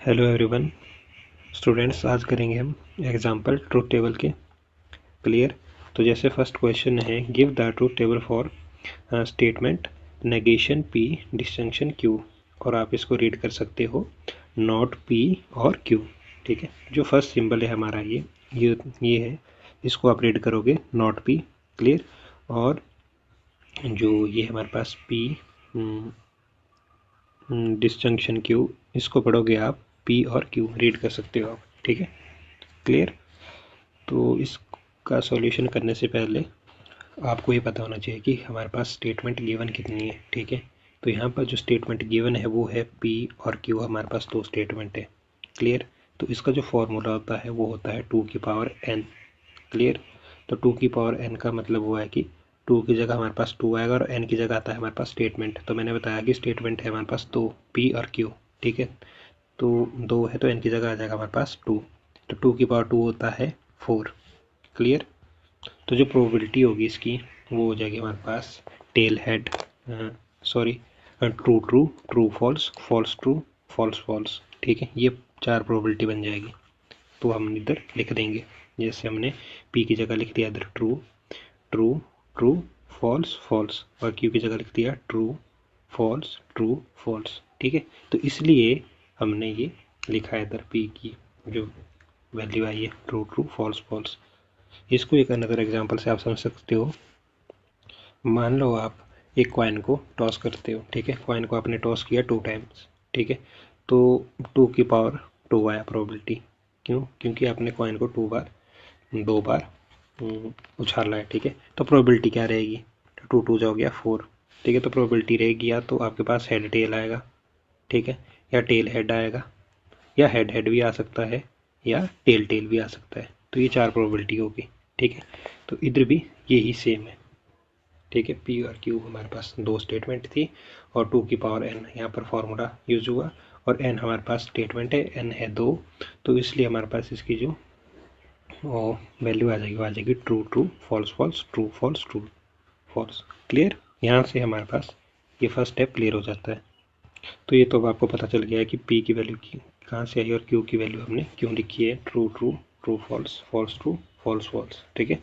Hello everyone students, आज करेंगे हम एग्जांपल ट्रूथ टेबल के। क्लियर। तो जैसे फर्स्ट क्वेश्चन है, give the truth table for statement negation P distinction Q. और आप इसको रीड कर सकते हो नॉट पी और क्यू। ठीक है, जो फर्स्ट सिंबल है हमारा ये है, इसको आप रीड करोगे नॉट पी। क्लियर। और जो ये हमारे पास पी डिस्जंक्शन क्यू, इसको पढ़ोगे आप पी और क्यू रीड कर सकते हो आप। ठीक है, क्लियर। तो इसका सॉल्यूशन करने से पहले आपको ये पता होना चाहिए कि हमारे पास स्टेटमेंट गिवन कितनी है। ठीक है, तो यहाँ पर जो स्टेटमेंट गिवन है वो है पी और क्यू। हमारे पास दो स्टेटमेंट है। क्लियर। तो इसका जो फॉर्मूला होता है वो होता है 2 की पावर n। क्लियर। तो 2 की पावर n का मतलब हुआ है कि 2 की जगह हमारे पास 2 आएगा और n की जगह आता है हमारे पास स्टेटमेंट। तो मैंने बताया कि स्टेटमेंट है हमारे पास दो, पी और क्यू। ठीक है, तो 2 है तो n की जगह आ जाएगा हमारे पास 2। तो 2 की पावर 2 होता है 4। क्लियर। तो जो प्रोबेबिलिटी होगी इसकी वो हो जाएगी हमारे पास tail head, sorry, true true, true false, false true, false false. ठीक है, ये 4 प्रोबेबिलिटी बन जाएगी। तो हम इधर लिख देंगे, जैसे हमने पी की जगह लिख दिया इधर true true true, false false, और क्यू की जगह लिख दिया ट्रू फॉल्स ट्रू फॉल्स। ठीक है, तो इसलिए हमने ये लिखा है इधर पी की जो वैल्यू आई है ट्रू ट्रू फॉल्स फॉल्स। इसको एक अनदर एग्जांपल से आप समझ सकते हो। मान लो आप एक कॉइन को टॉस करते हो। ठीक है, कॉइन को आपने टॉस किया 2 टाइम्स। ठीक है, तो 2 की पावर 2 आया प्रोबेबिलिटी। क्यों? क्योंकि आपने कॉइन को 2 बार उछाला है। ठीक है, तो प्रोबेबिलिटी क्या रहेगी? 2 2 हो गया 4। ठीक है, तो प्रोबेबिलिटी रहेगी या तो आपके पास हेड टेल आएगा, ठीक है, या टेल हेड आएगा, या हेड हेड भी आ सकता है, या टेल टेल भी आ सकता है। तो ये 4 प्रोबेबिलिटी होगी। ठीक है, तो इधर भी यही सेम है। ठीक है, पी और क्यू हमारे पास दो स्टेटमेंट थी और 2 की पावर n यहाँ पर फॉर्मूला यूज हुआ। और n हमारे पास स्टेटमेंट है, n है 2। तो इसलिए हमारे पास इसकी जो वैल्यू आ जाएगी वो आ जाएगी true true, false false, true false, true false. Clear. यहाँ से हमारे पास ये फर्स्ट स्टेप क्लियर हो जाता है। तो ये तो अब आपको पता चल गया है कि P की वैल्यू की कहाँ से आई और Q की वैल्यू हमने क्यों लिखी है, true true, true false, false true, false false. ठीक है,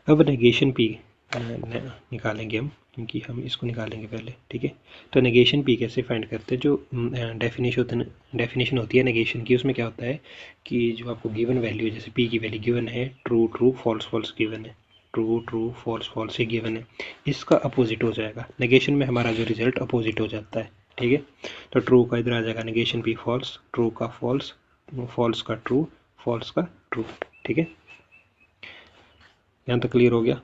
अब नेगेशन P निकालेंगे हम, क्योंकि हम इसको निकालेंगे पहले। ठीक है, तो नेगेशन P कैसे फाइंड करते हैं? जो डेफिनेशन होती है नेगेशन की, उसमें क्या होता है कि जो आपको गिवन वैल्यू है, जैसे P की वैल्यू गिवन है true true false false given है, ट्रू ट्रू फॉल्स फॉल्स ही गिवन है, इसका अपोजिट हो जाएगा। नेगेशन में हमारा जो रिजल्ट अपोजिट हो जाता है। ठीक है, तो ट्रू का इधर आ जाएगा नेगेशन P फॉल्स, ट्रू का फॉल्स, फॉल्स का ट्रू, फॉल्स का ट्रू। ठीक है, यहाँ तक क्लियर हो गया।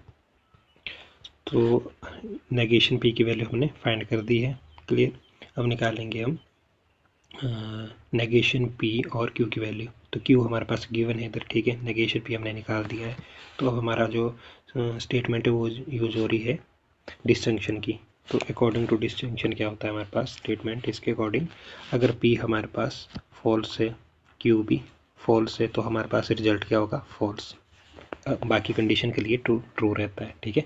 तो नेगेशन P की वैल्यू हमने फाइंड कर दी है। क्लियर। अब निकालेंगे हम नेगेशन P और Q की वैल्यू। तो Q हमारे पास गिवन है इधर। ठीक है, नेगेशन P हमने निकाल दिया है। तो अब हमारा जो स्टेटमेंट है वो यूज हो रही है डिस्टिंक्शन की। तो अकॉर्डिंग टू डिस्टिंक्शन क्या होता है हमारे पास स्टेटमेंट, इसके अकॉर्डिंग अगर P हमारे पास फॉल्स है, Q भी फॉल्स है, तो हमारे पास रिजल्ट क्या होगा? फॉल्स। बाकी कंडीशन के लिए ट्रू ट्रू रहता है। ठीक है,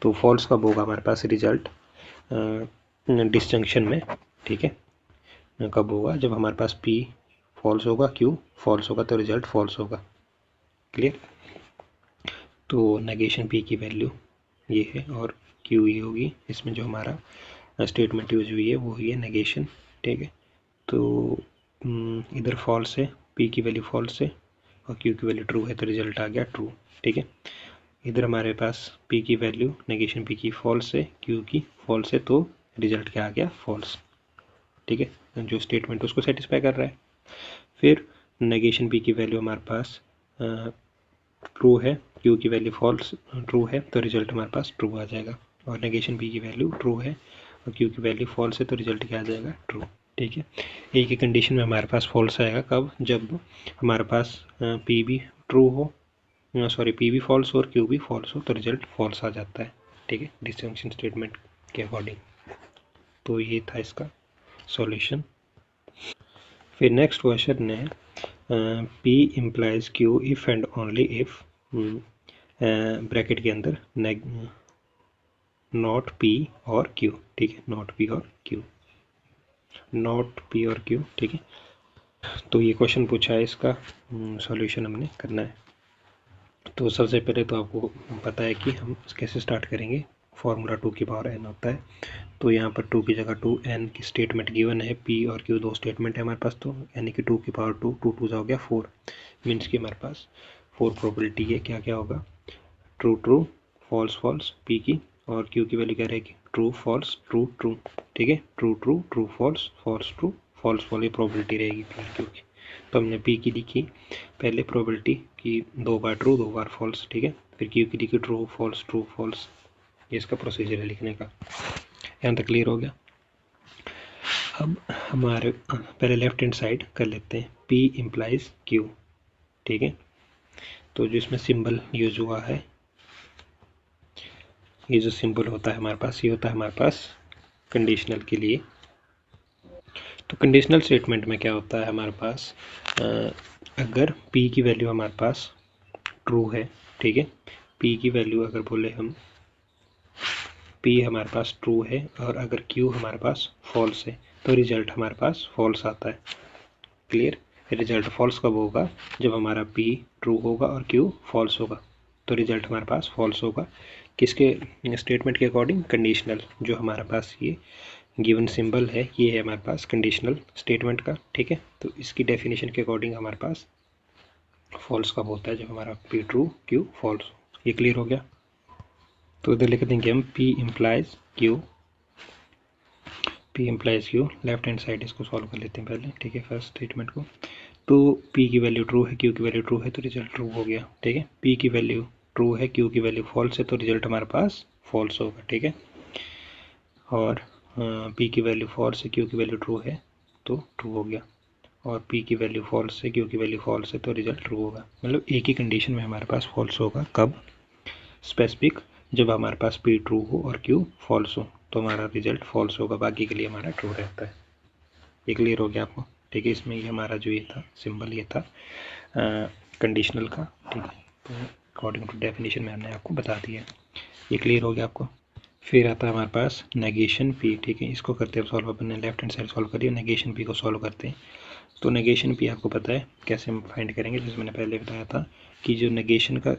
तो फॉल्स कब होगा हमारे पास रिजल्ट डिस्जंक्शन में? ठीक है, कब होगा? जब हमारे पास P फॉल्स होगा, Q फॉल्स होगा, तो रिजल्ट फॉल्स होगा। क्लियर। तो नेगेशन P की वैल्यू ये है और Q ये होगी। इसमें जो हमारा स्टेटमेंट यूज हुई है वो हुई है नेगेशन। ठीक है, तो इधर फॉल्स है, P की वैल्यू फॉल्स है और Q की वैल्यू ट्रू है, तो रिजल्ट आ गया ट्रू। ठीक है, इधर हमारे पास P की वैल्यू नेगेशन P की फॉल्स है, Q की फॉल्स है, तो रिजल्ट क्या आ गया? फॉल्स। ठीक है, जो स्टेटमेंट उसको सेटिस्फाई कर रहा है। फिर नेगेशन P की वैल्यू हमारे पास ट्रू है, Q की वैल्यू फॉल्स ट्रू है, तो रिजल्ट हमारे पास ट्रू आ जाएगा। और नेगेशन P की वैल्यू ट्रू है और Q की वैल्यू फॉल्स है, तो रिजल्ट क्या आ जाएगा? ट्रू। ठीक है, एक ही कंडीशन में हमारे पास फॉल्स आएगा, कब? जब हमारे पास P भी ट्रू हो, सॉरी P भी फॉल्स हो और Q भी फॉल्स हो, तो रिजल्ट फॉल्स आ जाता है। ठीक है, डिस्टिंक्शन स्टेटमेंट के अकॉर्डिंग। तो ये था इसका सॉल्यूशन। फिर नेक्स्ट क्वेश्चन है P implies Q if and only if bracket के अंदर नॉट P और Q। ठीक है, नॉट P और Q, नॉट P और Q। ठीक है, तो ये क्वेश्चन पूछा है, इसका सॉल्यूशन हमने करना है। तो सबसे पहले तो आपको पता है कि हम कैसे स्टार्ट करेंगे। फार्मूला 2 की पावर n होता है, तो यहाँ पर 2 की जगह 2, n की स्टेटमेंट गिवन है, p और q दो स्टेटमेंट है हमारे पास, तो यानी कि 2 की पावर 2, 2 2 हो गया 4, मीन्स कि हमारे पास 4 प्रोबेबिलिटी है। क्या क्या होगा, true true, false false P की, और क्यू की वैल्यू क्या रहेगी, ट्रू फॉल्स ट्रू ट्रू। ठीक है, true true true false false true false false, ये प्रोबेबिलिटी रहेगी पी और क्यू की। तो हमने पी की लिखी पहले प्रोबेबिलिटी की 2 बार ट्रू 2 बार फॉल्स, ठीक है। फिर क्यू की लिखी ट्रू फॉल्स, ये इसका प्रोसीजर है लिखने का। यहाँ तक क्लियर हो गया। अब हमारे पहले लेफ्ट हैंड साइड कर लेते हैं, पी इम्प्लाइज क्यू। ठीक है, तो जो इसमें सिंबल यूज हुआ है, ये जो सिंबल होता है हमारे पास, ये होता है हमारे पास कंडीशनल के लिए। तो कंडीशनल स्टेटमेंट में क्या होता है हमारे पास, अगर p की वैल्यू हमारे पास ट्रू है, ठीक है, p की वैल्यू अगर बोले हम p हमारे पास ट्रू है और अगर q हमारे पास फॉल्स है, तो रिजल्ट हमारे पास फॉल्स आता है। क्लियर, रिजल्ट फॉल्स कब होगा, जब हमारा p ट्रू होगा और q फॉल्स होगा, तो रिजल्ट हमारे पास फॉल्स होगा। किसके स्टेटमेंट के अकॉर्डिंग, कंडीशनल, जो हमारे पास ये गिवन सिंबल है, ये है हमारे पास कंडीशनल स्टेटमेंट का। ठीक है, तो इसकी डेफिनेशन के अकॉर्डिंग हमारे पास फॉल्स कब होता है, जब हमारा p ट्रू q फॉल्स। ये क्लियर हो गया। तो इधर लिख देंगे हम p implies q, p implies q। Left hand side इसको सॉल्व कर लेते हैं पहले, ठीक है, फर्स्ट स्टेटमेंट को। तो p की वैल्यू ट्रू है, q की वैल्यू ट्रू है, तो रिजल्ट ट्रू हो गया। ठीक है, p की वैल्यू ट्रू है, q की वैल्यू फॉल्स है, तो रिजल्ट हमारे पास फॉल्स होगा। ठीक है, और p की वैल्यू फॉल्स है, q की वैल्यू ट्रू है, तो ट्रू हो गया। और p की वैल्यू फॉल्स है, q की वैल्यू फॉल्स है, तो रिजल्ट ट्रू होगा। मतलब एक ही कंडीशन में हमारे पास फॉल्स होगा, कब, स्पेसिफिक, जब हमारे पास p ट्रू हो और q फॉल्स हो, तो हमारा रिजल्ट फॉल्स होगा, बाकी के लिए हमारा ट्रू रहता है। ये क्लियर हो गया आपको। ठीक है, इसमें ये हमारा जो ये था सिंबल, ये था कंडीशनल का। ठीक है, तो अकॉर्डिंग टू डेफिनेशन में हमने आपको बता दिया। ये क्लियर हो गया आपको। फिर आता है हमारे पास नेगेशन पी। ठीक है, इसको करते हैं सॉल्व, अपने लेफ्ट हैंड साइड सॉल्व करिए, नेगेशन पी को सॉल्व करते हैं। तो नेगेशन पी आपको पता है कैसे हम फाइंड करेंगे, जैसे मैंने पहले बताया था कि जो नेगेशन का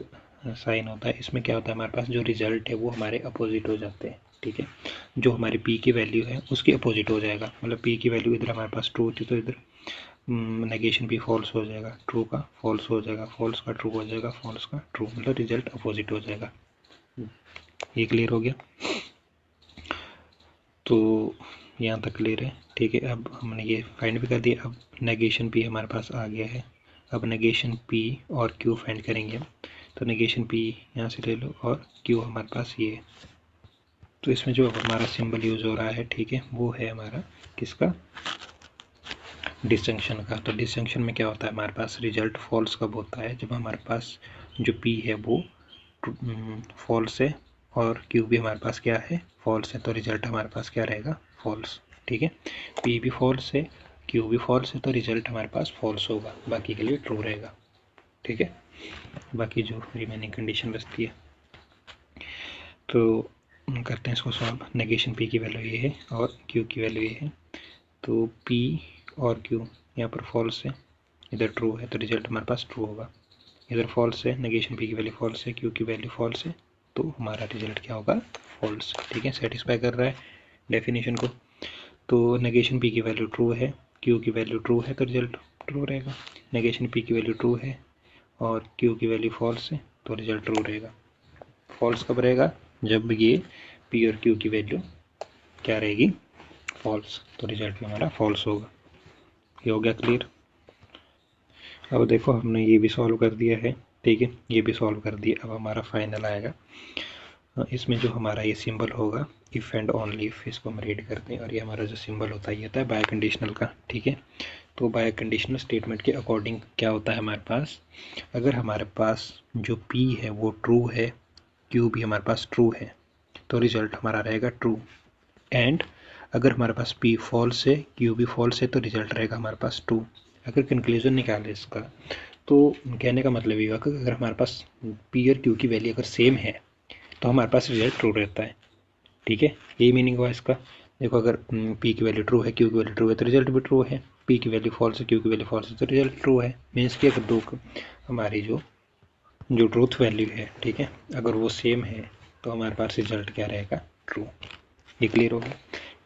साइन होता है, इसमें क्या होता है, हमारे पास जो रिजल्ट है वो हमारे अपोजिट हो जाते हैं। ठीक है, जो हमारी p की वैल्यू है उसकी अपोजिट हो जाएगा। मतलब p की वैल्यू इधर हमारे पास ट्रू थी, तो इधर नेगेशन p फॉल्स हो जाएगा, ट्रू का फॉल्स हो जाएगा, फॉल्स का ट्रू हो जाएगा, फॉल्स का ट्रू, मतलब रिजल्ट अपोजिट हो जाएगा। ये क्लियर हो गया। तो यहाँ तक क्लियर है। ठीक है, अब हमने ये फाइंड भी कर दिया। अब नेगेशन p हमारे पास आ गया है। अब नेगेशन p और q फाइंड करेंगे हम। तो नेगेशन p यहाँ से ले लो और q हमारे पास ये है। तो इसमें जो हमारा सिंबल यूज हो रहा है, ठीक है, वो है हमारा किसका, डिसजंक्शन का। तो डिसजंक्शन में क्या होता है, हमारे पास रिजल्ट फॉल्स कब होता है, जब हमारे पास जो p है वो फॉल्स है और q भी हमारे पास क्या है, फॉल्स है, तो रिजल्ट हमारे पास क्या रहेगा, फॉल्स। ठीक है, p भी फॉल्स है, q भी फॉल्स है, तो रिजल्ट हमारे पास फॉल्स होगा, बाकी के लिए ट्रू रहेगा। ठीक है, बाकी जो रिमेनिंग कंडीशन बचती है, तो करते हैं इसको सॉल्व। नेगेशन p की वैल्यू ये है और q की वैल्यू ये है। तो p और q यहाँ पर फॉल्स है, इधर ट्रू है, तो रिजल्ट हमारे पास ट्रू होगा। इधर फॉल्स है, नेगेशन p की वैल्यू फॉल्स है, q की वैल्यू फॉल्स है, तो हमारा रिजल्ट क्या होगा, फॉल्स। ठीक है, सेटिस्फाई कर रहा है डेफिनेशन को। तो नेगेशन p की वैल्यू ट्रू है, q की वैल्यू ट्रू है, तो रिजल्ट ट्रू रहेगा। नेगेशन p की वैल्यू ट्रू है और q की वैल्यू फॉल्स है, तो रिजल्ट ट्रू रहेगा। फॉल्स कब रहेगा, जब ये p और q की वैल्यू क्या रहेगी, फॉल्स, तो रिजल्ट भी हमारा फॉल्स होगा। ये हो गया क्लियर। अब देखो हमने ये भी सॉल्व कर दिया है। ठीक है, ये भी सॉल्व कर दिया। अब हमारा फाइनल आएगा, इसमें जो हमारा ये सिंबल होगा, इफ़ एंड ओनली इफ, इसको हम रीड करते हैं, और ये हमारा जो सिंबल होता है ये होता है बाय कंडीशनल का। ठीक है, तो बाय कंडीशनल स्टेटमेंट के अकॉर्डिंग क्या होता है हमारे पास, अगर हमारे पास जो p है वो ट्रू है, q भी हमारे पास ट्रू है, तो रिजल्ट हमारा रहेगा ट्रू। एंड अगर हमारे पास p फॉल्स है, q भी फॉल्स है, तो रिजल्ट रहेगा हमारे पास ट्रू। अगर कंक्लूजन निकाले इसका, तो कहने का मतलब ये हुआ कि अगर हमारे पास p और q की वैल्यू अगर सेम है, तो हमारे पास रिजल्ट ट्रू रहता है। ठीक है, यही मीनिंग हुआ इसका। देखो, अगर p की वैल्यू ट्रू है, q की वैल्यू ट्रू है, तो रिजल्ट भी ट्रू है। पी की वैल्यू फॉल्स है, क्यू की वैल्यू फॉल्स है, तो रिजल्ट ट्रू है। मीन्स कि अगर दो हमारी जो ट्रूथ वैल्यू है, ठीक है, अगर वो सेम है तो हमारे पास रिजल्ट क्या रहेगा, ट्रू। ये क्लियर हो गया,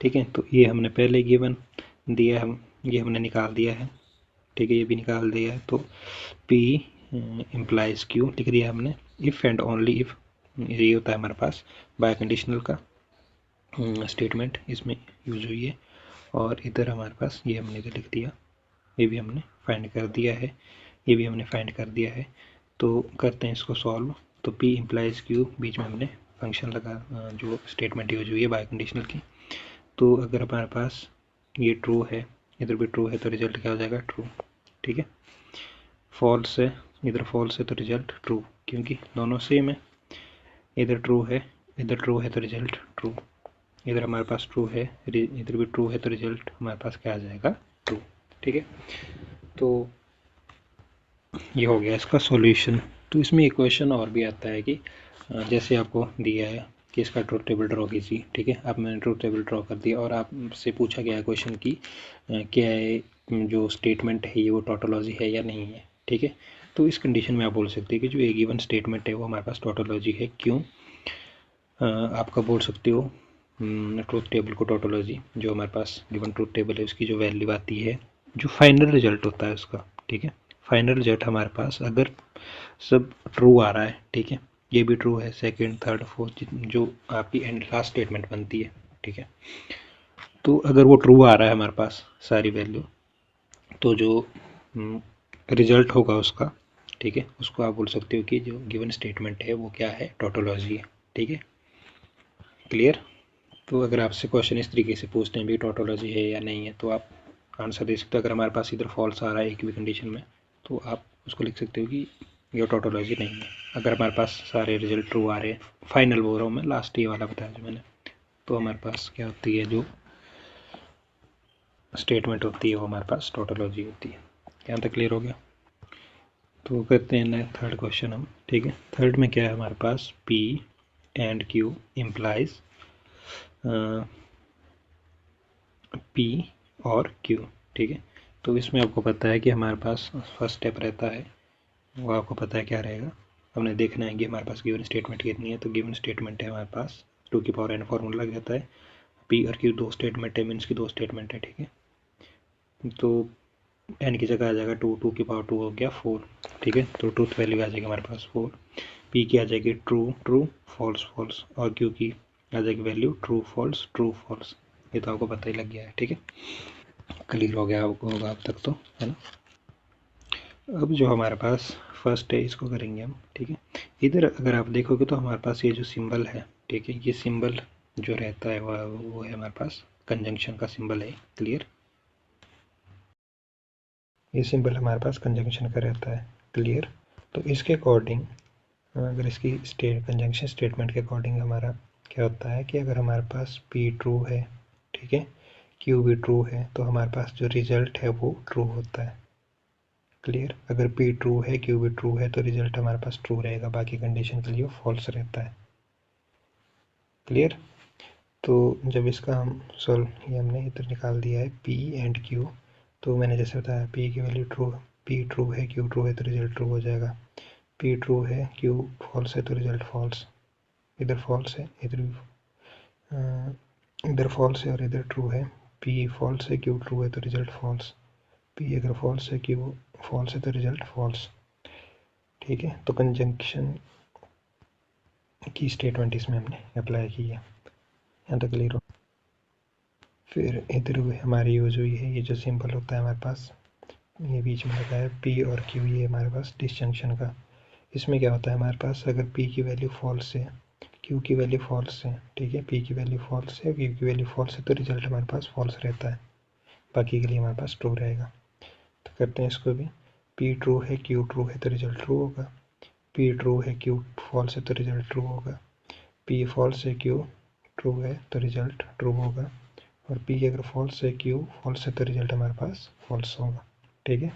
ठीक है। तो ये हमने पहले गिवन दिया, हम ये हमने निकाल दिया है, ठीक है, ये भी निकाल दिया है। तो P इम्प्लाइज Q लिख दिया हमने। इफ़ एंड ओनली इफ़ ये होता है हमारे पास बाय कंडीशनल का स्टेटमेंट इसमें यूज हुई है। और इधर हमारे पास ये हमने इधर लिख दिया, ये भी हमने फाइंड कर दिया है, ये भी हमने फाइंड कर दिया है। तो करते हैं इसको सॉल्व। तो P इम्प्लाइज Q, बीच में हमने फंक्शन लगा, जो स्टेटमेंट यूज हुई है बाय कंडीशनल की। तो अगर हमारे पास ये ट्रू है, इधर भी ट्रू है, तो रिजल्ट क्या हो जाएगा, ट्रू, ठीक है। फॉल्स है, इधर फॉल्स है तो रिजल्ट ट्रू, क्योंकि दोनों सेम है। इधर ट्रू है, इधर ट्रू है तो रिजल्ट ट्रू। इधर हमारे पास ट्रू है, इधर भी ट्रू है, तो रिजल्ट हमारे पास क्या आ जाएगा, ट्रू, ठीक है। तो ये हो गया इसका सॉल्यूशन। तो इसमें एक क्वेश्चन और भी आता है कि जैसे आपको दिया है कि इसका ट्रूथ टेबल ड्रॉ कीजिए, ठीक है। अब मैंने ट्रूथ टेबल ड्रॉ कर दिया और आपसे पूछा गया है क्वेश्चन की क्या है जो स्टेटमेंट है ये वो टोटोलॉजी है या नहीं है, ठीक है। तो इस कंडीशन में आप बोल सकते हैं कि जो एक गिवन स्टेटमेंट है वो हमारे पास टोटोलॉजी है। क्यों? आप कब बोल सकते हो ट्रूथ टेबल को टोटोलॉजी? जो हमारे पास गिवन ट्रूथ टेबल है उसकी जो वैल्यू आती है, जो फाइनल रिजल्ट होता है उसका, ठीक है। फाइनल रिजल्ट हमारे पास अगर सब ट्रू आ रहा है, ठीक है, ये भी ट्रू है, सेकंड थर्ड फोर्थ जो आपकी एंड लास्ट स्टेटमेंट बनती है, ठीक है। तो अगर वो ट्रू आ रहा है हमारे पास सारी वैल्यू, तो जो रिजल्ट होगा उसका, ठीक है, उसको आप बोल सकते हो कि जो गिवन स्टेटमेंट है वो क्या है, टोटोलॉजी है, ठीक है। क्लियर? तो अगर आपसे क्वेश्चन इस तरीके से पूछते हैं भी टोटोलॉजी है या नहीं है, तो आप आंसर दे सकते हो। अगर हमारे पास इधर फॉल्स आ रहा है एक भी कंडीशन में, तो आप उसको लिख सकते हो कि ये टोटोलॉजी नहीं है। अगर हमारे पास सारे रिजल्ट ट्रू आ रहे हैं, फाइनल बोल रहा हूँ मैं, लास्ट ये वाला बताया जो मैंने, तो हमारे पास क्या होती है, जो स्टेटमेंट होती है वो हमारे पास टोटोलॉजी होती है। यहाँ तक क्लियर हो गया? तो करते हैं थर्ड क्वेश्चन हम, ठीक है। थर्ड में क्या है हमारे पास, P and Q implies P और Q, ठीक है। तो इसमें आपको पता है कि हमारे पास फर्स्ट स्टेप रहता है, वो आपको पता है क्या रहेगा। हमने देखना है कि हमारे पास गिवन स्टेटमेंट कितनी है। तो गिवन स्टेटमेंट है हमारे पास 2 की पावर n फॉर्मूला लग जाता है। P और Q दो स्टेटमेंट है, मीन्स की दो स्टेटमेंट है, ठीक है। तो n की जगह आ जाएगा 2, 2 की पावर 2 हो गया 4, ठीक है। तो ट्रूथ वैल्यू आ जाएगी हमारे पास 4। P की आ जाएगी ट्रू ट्रू, फॉल्स फॉल्स, और Q की आ जाएगी value true false true false. ये तो आपको पता ही लग गया है, ठीक है। क्लियर हो गया आपको, होगा अब तक तो, है ना। अब जो हमारे पास फर्स्ट है इसको करेंगे हम, ठीक है। इधर अगर आप देखोगे तो हमारे पास ये जो सिंबल है, ठीक है, ये सिंबल जो रहता है वो है हमारे पास कंजंक्शन का सिंबल है। क्लियर? ये सिंबल हमारे पास कंजंक्शन का रहता है। क्लियर? तो इसके अकॉर्डिंग, अगर इसकी कंजंक्शन स्टेटमेंट के अकॉर्डिंग हमारा क्या होता है कि अगर हमारे पास P ट्रू है, ठीक है, Q भी ट्रू है, तो हमारे पास जो रिजल्ट है वो ट्रू होता है। क्लियर? अगर P ट्रू है, Q भी ट्रू है, तो रिजल्ट हमारे पास ट्रू रहेगा, बाकी कंडीशन के लिए फॉल्स रहता है। क्लियर? तो जब इसका हम ये हमने इधर निकाल दिया है P एंड Q, तो मैंने जैसे बताया P की वैल्यू ट्रू, P ट्रू है, Q ट्रू है, तो रिजल्ट ट्रू हो जाएगा। P ट्रू है, Q फॉल्स है, तो रिजल्ट फॉल्स। इधर फॉल्स है, इधर फॉल्स है और इधर ट्रू है। P फॉल्स है, Q ट्रू है, तो रिजल्ट फॉल्स। P अगर फॉल्स है, Q फॉल्स है, तो रिजल्ट फॉल्स, ठीक है। तो कंजंक्शन की स्टेटमेंट इसमें हमने अप्लाई की है। यहाँ तक क्लियर हो? फिर इधर हमारी यूज हुई है ये जो सिंबल होता है हमारे पास, ये बीच में लगा है P और Q, ये हमारे पास डिस्जंक्शन का। इसमें क्या होता है हमारे पास, अगर P की वैल्यू फॉल्स है, Q की वैल्यू फॉल्स है, ठीक है, P की वैल्यू फॉल्स है, Q की वैल्यू फॉल्स है, तो रिजल्ट हमारे पास फॉल्स रहता है, बाकी के लिए हमारे पास ट्रू रहेगा। तो करते हैं इसको भी। P ट्रू है, Q ट्रू है, तो रिजल्ट ट्रू होगा। P ट्रू है, Q फॉल्स है, तो रिजल्ट ट्रू होगा। P फॉल्स है, Q ट्रू है, तो रिजल्ट ट्रू होगा। और P अगर फॉल्स है, Q फॉल्स है, तो रिजल्ट हमारे पास फॉल्स होगा, ठीक है।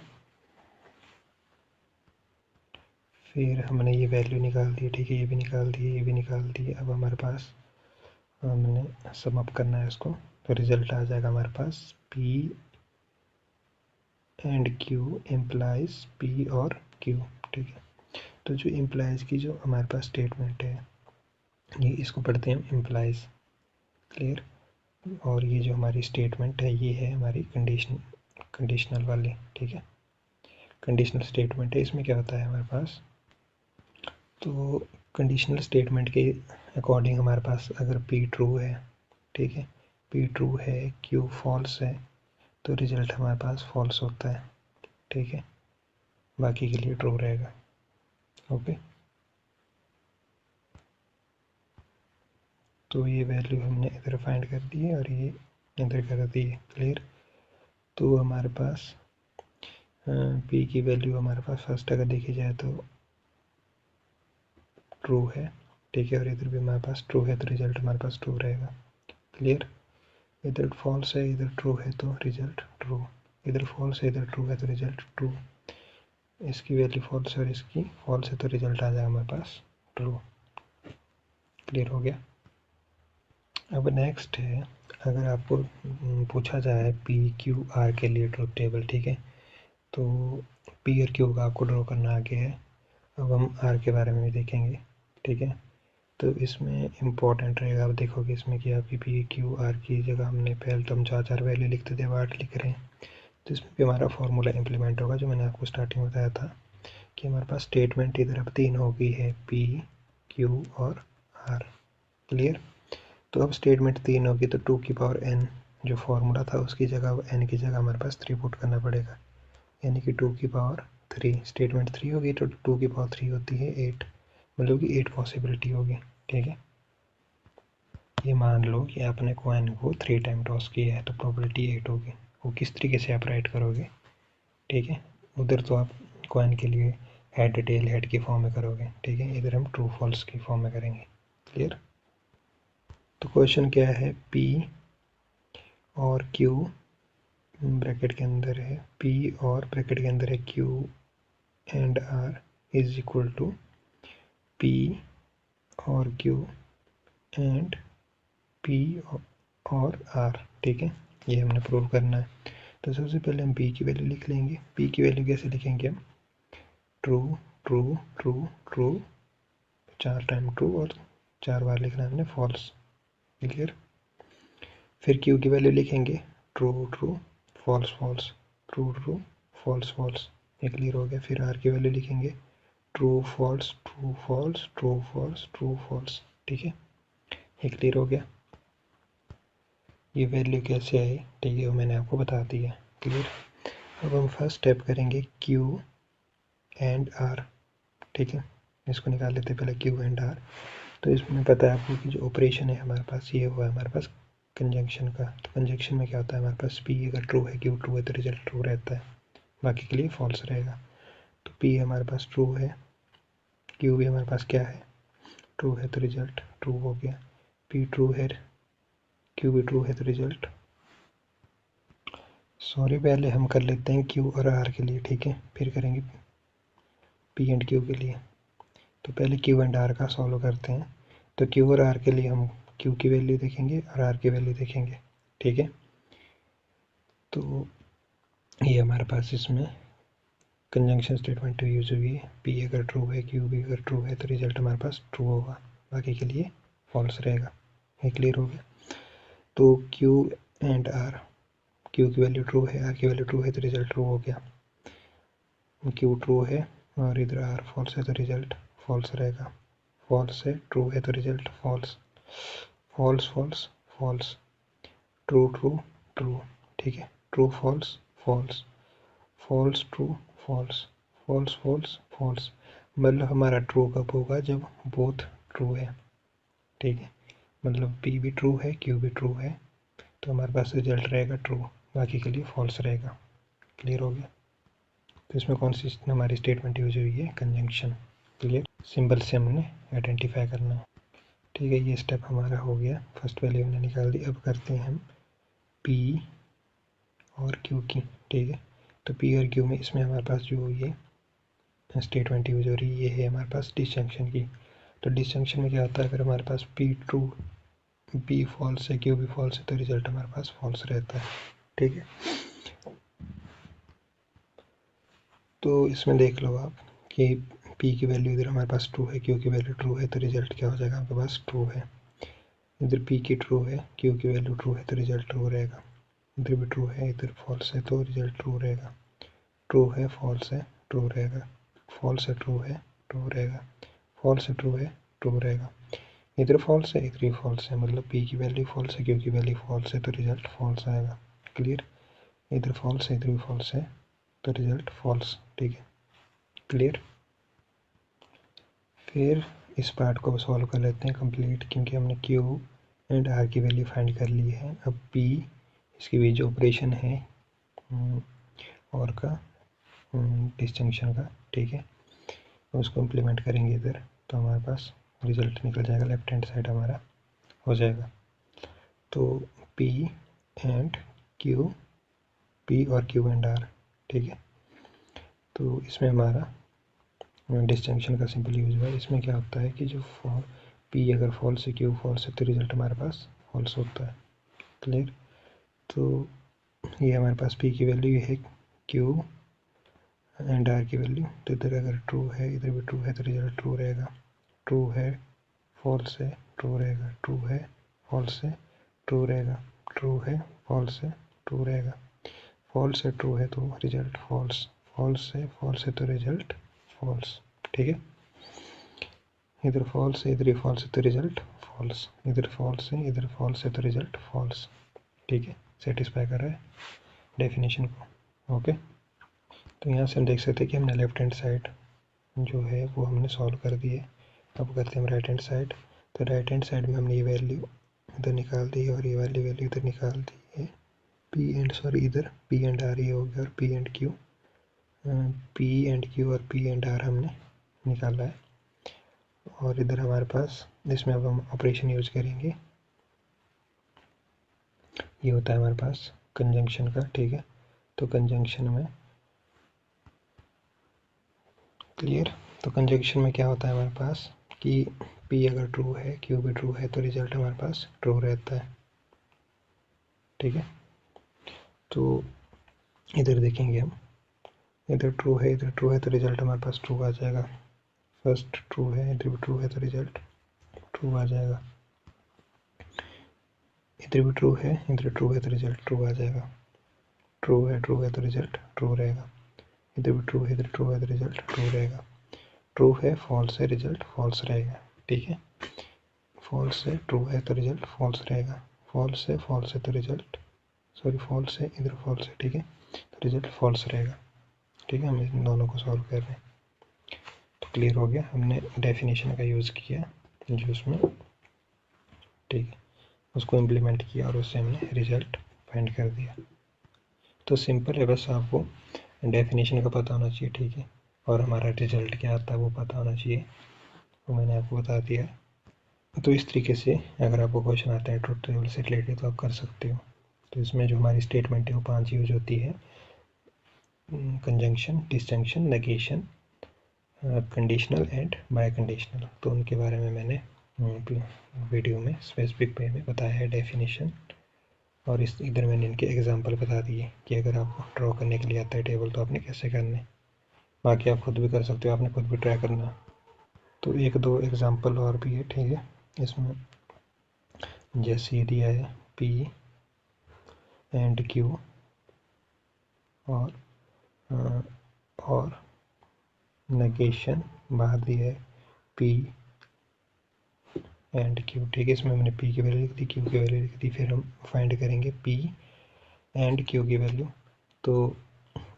फिर हमने ये वैल्यू निकाल दी, ठीक है, ये भी निकाल दी, ये भी निकाल दी। अब हमारे पास हमने सम अप करना है इसको, तो रिजल्ट आ जाएगा हमारे पास P and Q implies P और क्यू, ठीक है। तो जो इम्प्लाइज की जो हमारे पास स्टेटमेंट है, ये इसको पढ़ते हैं हम इम्प्लाइज, क्लियर। और ये जो हमारी स्टेटमेंट है ये है हमारी कंडीशनल वाली, ठीक है। कंडीशनल स्टेटमेंट है, इसमें क्या होता है हमारे पास, तो कंडीशनल स्टेटमेंट के अकॉर्डिंग हमारे पास अगर पी ट्रू है, ठीक है, पी ट्रू है, क्यू फॉल्स है, तो रिजल्ट हमारे पास फॉल्स होता है, ठीक है, बाकी के लिए ट्रू रहेगा। ओके, तो ये वैल्यू हमने इधर फाइंड कर दी है और ये इधर कर दी है, क्लियर। तो हमारे पास पी की वैल्यू हमारे पास फर्स्ट अगर देखी जाए तो ट्रू है, ठीक है, और इधर भी हमारे पास ट्रू है तो रिजल्ट हमारे पास ट्रू रहेगा, क्लियर। इधर फॉल्स है, इधर ट्रू है तो रिजल्ट ट्रू, इधर फॉल्स है, इधर ट्रू है तो रिजल्ट ट्रू, इसकी वैल्यू फॉल्स है और इसकी फॉल्स है तो रिजल्ट आ जाएगा हमारे पास ट्रू, क्लियर हो गया। अब नेक्स्ट है, अगर आपको पूछा जाए पी क्यू आर के लिए ट्रुथ टेबल, ठीक है, तो पी और क्यू का आपको ड्रॉ करना आगे है। अब हम आर के बारे में भी देखेंगे, ठीक है। तो इसमें इम्पोर्टेंट रहेगा, आप देखोगे इसमें कि आपकी पी क्यू आर की जगह हमने पहले तो हम 4 वैल्यू लिखते थे, अब 8 लिख रहे हैं। तो इसमें भी हमारा फॉर्मूला इम्प्लीमेंट होगा जो मैंने आपको स्टार्टिंग में बताया था कि हमारे पास स्टेटमेंट इधर अब 3 हो गई है, पी क्यू और आर, क्लियर। तो अब स्टेटमेंट 3 होगी तो 2 की पावर n जो फॉर्मूला था उसकी जगह n की जगह हमारे पास 3 पुट करना पड़ेगा, यानी कि 2 की पावर 3, स्टेटमेंट 3 होगी तो 2 की पावर 3 होती है 8, मतलब कि 8 पॉसिबिलिटी होगी, ठीक है। ये मान लो कि आपने कॉइन को 3 टाइम टॉस किया है तो प्रोबेबिलिटी 8 होगी। वो किस तरीके से आप राइट करोगे, ठीक है, उधर तो आप कॉइन के लिए हेड टेल हेड की फॉर्म में करोगे, ठीक है, इधर हम ट्रू फॉल्स की फॉर्म में करेंगे, क्लियर। तो क्वेश्चन क्या है, पी और क्यू ब्रैकेट के अंदर है, पी और ब्रैकेट के अंदर है Q and R is equal to P और क्यू एंड पी और आर, ठीक है, ये हमने प्रूव करना है। तो सबसे पहले हम पी की वैल्यू लिख लेंगे। पी की वैल्यू कैसे लिखेंगे हम, true true true true, 4 time true और 4 बार लिखना है हमने फॉल्स, क्लियर। फिर क्यू की वैल्यू लिखेंगे true true false false, true true false false, ये क्लियर हो गया। फिर आर की वैल्यू लिखेंगे true false true false true false true false, ठीक है, ये क्लियर हो गया। ये वैल्यू कैसे आई, ठीक है, वो मैंने आपको बता दिया, क्लियर। अब हम फर्स्ट स्टेप करेंगे क्यू एंड आर, ठीक है, इसको निकाल लेते हैं पहले क्यू एंड आर। तो इसमें पता है आपको कि जो ऑपरेशन है हमारे पास ये हुआ है हमारे पास कंजंक्शन का। तो कंजंक्शन में क्या होता है हमारे पास, पी अगर ट्रू है क्यू ट्रू है तो रिजल्ट ट्रू रहता है, बाकी के लिए फॉल्स रहेगा। तो पी हमारे पास ट्रू है, क्यू भी हमारे पास क्या है ट्रू है तो रिजल्ट ट्रू हो गया, पी ट्रू है क्यू भी ट्रू है तो रिजल्ट, सॉरी पहले हम कर लेते हैं क्यू और आर के लिए, ठीक है, फिर करेंगे पी एंड क्यू के लिए। तो पहले क्यू एंड आर का सॉल्व करते हैं। तो क्यू और आर के लिए हम क्यू की वैल्यू देखेंगे और आर की वैल्यू देखेंगे, ठीक है। तो ये हमारे पास इसमें कंजंक्शन स्टेटमेंट यूज हुई है, पी अगर ट्रू है क्यू भी अगर ट्रू है तो रिजल्ट हमारे पास ट्रू होगा, बाकी के लिए फॉल्स रहेगा, ये क्लियर हो गया। तो क्यू एंड आर, क्यू की वैल्यू ट्रू है, आर की वैल्यू ट्रू है तो रिजल्ट ट्रू हो गया, क्यू ट्रू है और इधर आर फॉल्स है तो रिजल्ट फॉल्स रहेगा, फॉल्स है ट्रू है तो result false, false false false, true true true, ठीक है, true false false, false true false, false false false, मतलब हमारा ट्रू कब होगा जब बोथ ट्रू है, ठीक है, मतलब पी भी ट्रू है क्यू भी ट्रू है तो हमारे पास रिजल्ट रहेगा ट्रू, बाकी के लिए फॉल्स रहेगा, क्लियर हो गया। तो इसमें कौन सी हमारी स्टेटमेंट यूज हुई है, कंजंक्शन, क्लियर, सिंबल से हमने आइडेंटिफाई करना है, ठीक है। ये स्टेप हमारा हो गया, फर्स्ट वैल्यू हमने निकाल दी। अब करते हैं हम पी और क्यू की, ठीक है। तो पी और क्यू में इसमें हमारे पास जो ये स्टेटमेंट यूज हो रही है ये है हमारे पास डिसजंक्शन की। तो डिसजंक्शन में क्या होता है, अगर हमारे पास पी ट्रू पी फॉल्स है क्यू भी फॉल्स है तो रिजल्ट हमारे पास फॉल्स रहता है, ठीक है। तो इसमें देख लो आप कि P की वैल्यू इधर हमारे पास ट्रू है, Q की वैल्यू ट्रू है, तो रिजल्ट क्या हो जाएगा आपके पास ट्रू है। इधर P की ट्रू है, Q की वैल्यू ट्रू है, तो रिजल्ट ट्रू रहेगा। इधर भी ट्रू है, इधर फॉल्स है, तो रिजल्ट ट्रू रहेगा। ट्रू है, फॉल्स है, ट्रू रहेगा। फॉल्स है, ट्रू है, ट्रू रहेगा। फॉल्स है, ट्रू है, ट्रू रहेगा। इधर फॉल्स है, इधर फॉल्स है, मतलब P की वैल्यू फॉल्स है, Q की वैल्यू फॉल्स है, तो रिजल्ट फॉल्स आएगा। क्लियर। इधर फॉल्स है, इधर भी फॉल्स है, तो रिजल्ट फॉल्स। ठीक है, क्लियर। फिर इस पार्ट को सॉल्व कर लेते हैं कंप्लीट, क्योंकि हमने Q एंड R की वैल्यू फाइंड कर ली है। अब P, इसकी भी जो ऑपरेशन है और का डिस्जंक्शन का, ठीक है, उसको इम्प्लीमेंट करेंगे इधर, तो हमारे पास रिजल्ट निकल जाएगा, लेफ्ट हैंड साइड हमारा हो जाएगा। तो P एंड Q, P और Q एंड R, ठीक है। तो इसमें हमारा डिस्जंक्शन का सिंपल यूज हुआ है। इसमें क्या होता है कि जो P अगर फॉल्स है, Q फॉल्स है, तो रिजल्ट हमारे पास फॉल्स होता है। क्लियर। तो ये हमारे पास P की वैल्यू है, Q एंड R की वैल्यू, तो इधर अगर ट्रू है, इधर भी ट्रू है, तो रिजल्ट ट्रू रहेगा। ट्रू है, फॉल्स है, ट्रू रहेगा। ट्रू है, फॉल्स है, ट्रू रहेगा। ट्रू है, फॉल्स है, ट्रू रहेगा। फॉल्स है, ट्रू है, तो रिजल्ट फॉल्स। फॉल्स है, तो रिजल्ट फॉल्स। ठीक है। इधर फॉल्स है, इधर फॉल्स है, तो रिजल्ट फॉल्स। इधर फॉल्स है, इधर फॉल्स है, तो रिजल्ट फॉल्स। ठीक है, सेटिस्फाई कर रहा है डेफिनेशन को। ओके, तो यहाँ से हम देख सकते हैं कि हमने लेफ्ट हैंड साइड जो है वो हमने सॉल्व कर दी है। अब करते हैं हम राइट हैंड साइड। तो राइट हैंड साइड में हमने ये वैल्यू इधर निकाल दी है और ये वाली वैल्यू इधर निकाल दी है। इधर P एंड R ये हो गया, और P and Q, P and Q और P एंड R हमने निकाला है। और इधर हमारे पास, इसमें अब हम ऑपरेशन यूज करेंगे, ये होता है हमारे पास कंजंक्शन का। ठीक है, तो कंजंक्शन में, क्लियर। तो कंजंक्शन में क्या होता है हमारे पास कि P अगर ट्रू है, Q भी ट्रू है, तो रिजल्ट हमारे पास ट्रू रहता है। ठीक है, तो इधर देखेंगे हम, इधर ट्रू है, इधर ट्रू है, तो रिजल्ट हमारे पास ट्रू आ जाएगा। फर्स्ट ट्रू है, इधर भी ट्रू है, तो रिजल्ट ट्रू आ जाएगा। इधर भी ट्रू है, इधर ट्रू है, तो रिजल्ट ट्रू आ जाएगा। ट्रू है, तो रिजल्ट ट्रू रहेगा। इधर भी ट्रू है, इधर ट्रू है, तो रिजल्ट ट्रू रहेगा। ट्रू है, फॉल्स है, रिजल्ट फॉल्स रहेगा। ठीक है, फॉल्स है, ट्रू है, तो रिजल्ट फॉल्स रहेगा। फॉल्स है, तो रिजल्ट, सॉरी फॉल्स है, इधर फॉल्स है, ठीक है, तो रिजल्ट फॉल्स रहेगा। ठीक है, हम इन दोनों को सॉल्व कर रहे हैं। तो क्लियर हो गया, हमने डेफिनेशन का यूज़ किया जो उसमें, ठीक है, उसको इम्प्लीमेंट किया और उससे हमने रिजल्ट फाइंड कर दिया। तो सिंपल है, बस आपको डेफिनेशन का पता होना चाहिए। ठीक है, और हमारा रिजल्ट क्या आता है वो पता होना चाहिए, वो मैंने आपको बता दिया है। तो इस तरीके से अगर आपको क्वेश्चन आता है ट्रुथ टेबल से रिलेटेड तो आप कर सकते हो। तो इसमें जो हमारी स्टेटमेंट है वो 5 यूज होती है, conjunction, disjunction, negation, conditional and bye conditional. तो उनके बारे में मैंने वीडियो में स्पेसिफिक वे में बताया है डेफिनेशन, और इस इधर मैंने इनके एग्जांपल बता दिए कि अगर आपको ड्रॉ करने के लिए आता है टेबल तो आपने कैसे करना है। बाकी आप खुद भी कर सकते हो, आपने खुद भी ट्राई करना है। तो एक दो एग्जांपल और भी है, ठीक है, इसमें जैसे ये दिया है P एंड Q और नेगेशन बाहर दिया है P एंड Q। ठीक है, इसमें हमने P की वैल्यू लिख दी, Q की वैल्यू लिख दी, फिर हम फाइंड करेंगे P एंड Q की वैल्यू। तो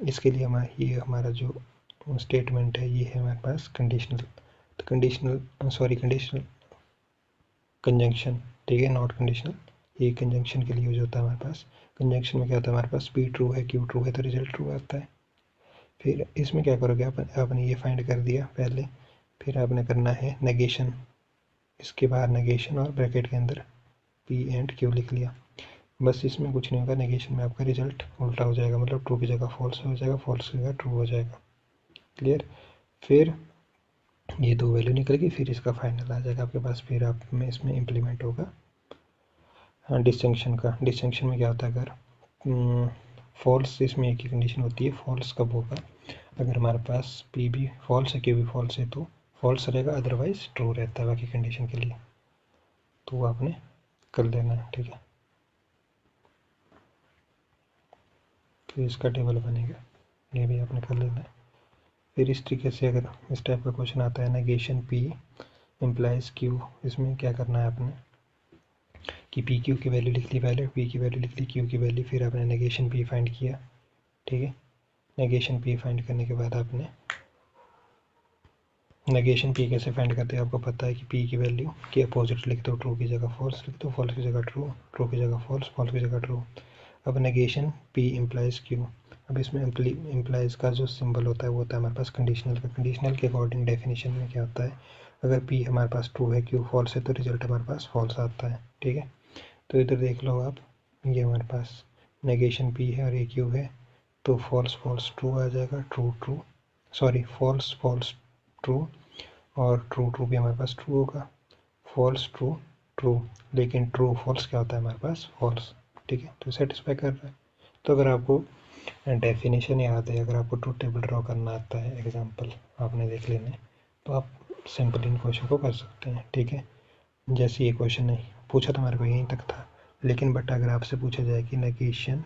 इसके लिए हमारा जो स्टेटमेंट है ये है हमारे पास कंडीशनल, तो कंडीशनल कंजंक्शन, ठीक है, नॉट कंडीशनल, ये कंजंक्शन के लिए यूज होता है हमारे पास। कंजंक्शन में क्या होता है हमारे पास, P ट्रू है, Q ट्रू है, तो रिजल्ट ट्रू आता है। फिर इसमें क्या करोगे आपने ये फाइंड कर दिया पहले, फिर आपने करना है नेगेशन, इसके बाहर नेगेशन और ब्रैकेट के अंदर P एंड Q लिख लिया। बस इसमें कुछ नहीं होगा, नेगेशन में आपका रिजल्ट उल्टा हो जाएगा, मतलब ट्रू की जगह फॉल्स हो जाएगा, फॉल्स की जगह ट्रू हो जाएगा। क्लियर। फिर ये दो वैल्यू निकल गई, फिर इसका फाइनल आ जाएगा आपके पास, फिर आप में इसमें इम्प्लीमेंट होगा। हाँ, डिस्टिंक्शन का, डिस्टिंक्शन में क्या होता है, अगर फॉल्स इसमें एक ही कंडीशन होती है, फॉल्स कब होगा, अगर हमारे पास पी भी फॉल्स है क्यू भी फॉल्स है तो फॉल्स रहेगा, अदरवाइज ट्रू रहता है बाकी कंडीशन के लिए। तो वो आपने कर लेना है, ठीक है। तो इसका टेबल बनेगा, ये भी आपने कर लेना है। फिर इस तरीके से अगर इस टाइप का क्वेश्चन आता है नेगेशन पी इम्प्लाइज क्यू, इसमें क्या करना है आपने कि पी क्यू की वैल्यू लिख ली, पहले पी की वैल्यू लिख ली, क्यू की वैल्यू, फिर आपने नेगेशन पी फाइंड किया, ठीक है। नेगेशन पी फाइंड करने के बाद आपने नेगेशन पी कैसे फाइंड करते हैं, आपको पता है कि पी की वैल्यू के अपोजिट लिख दो, ट्रू की जगह फॉल्स लिख दो, फॉल्स की जगह ट्रू, ट्रू की जगह फॉल्स, फॉल्स की जगह ट्रू। अब नेगेशन पी इम्प्लाइज क्यू, अब इसमें इम्प्लाइज का जो सिंबल होता है वो होता है हमारे पास कंडीशनल का। कंडीशनल के अकॉर्डिंग डेफिनेशन में क्या होता है, अगर पी हमारे पास ट्रू है क्यू फॉल्स है तो रिजल्ट हमारे पास फॉल्स आता है, ठीक है। तो इधर देख लो आप, ये हमारे पास नेगेशन पी है और ये क्यू है, तो फॉल्स फॉल्स ट्रू आ जाएगा, true true sorry false false true, और ट्रू ट्रू भी हमारे पास ट्रू होगा, फॉल्स ट्रू ट्रू, लेकिन ट्रू फॉल्स क्या होता है हमारे पास फॉल्स, ठीक है। तो सेटिस्फाई कर रहा है। तो अगर आपको डेफिनेशन याद है, अगर आपको ट्रूथ टेबल ड्रॉ करना आता है, एग्जांपल आपने देख लेने, तो आप सिंपल इन क्वेश्चन को कर सकते हैं, ठीक है। जैसे ये क्वेश्चन नहीं पूछा था हमारे को यहीं तक था, लेकिन बट अगर आपसे पूछा जाए कि negation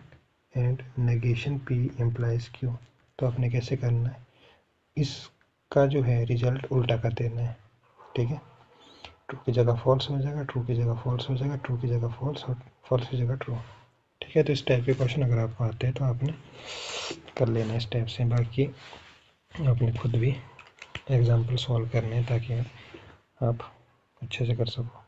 and negation P implies Q, तो आपने कैसे करना है, इसका जो है रिजल्ट उल्टा कर देना है, ठीक है। ट्रू की जगह फॉल्स हो जाएगा, ट्रू की जगह फॉल्स हो जाएगा, ट्रू की जगह फॉल्स और फॉल्स की जगह ट्रू, ठीक है। तो इस टाइप के क्वेश्चन अगर आपको आते हैं तो आपने कर लेना इस टाइप से, बाकी आपने खुद भी एग्जाम्पल सॉल्व करने हैं ताकि आप अच्छे से कर सको।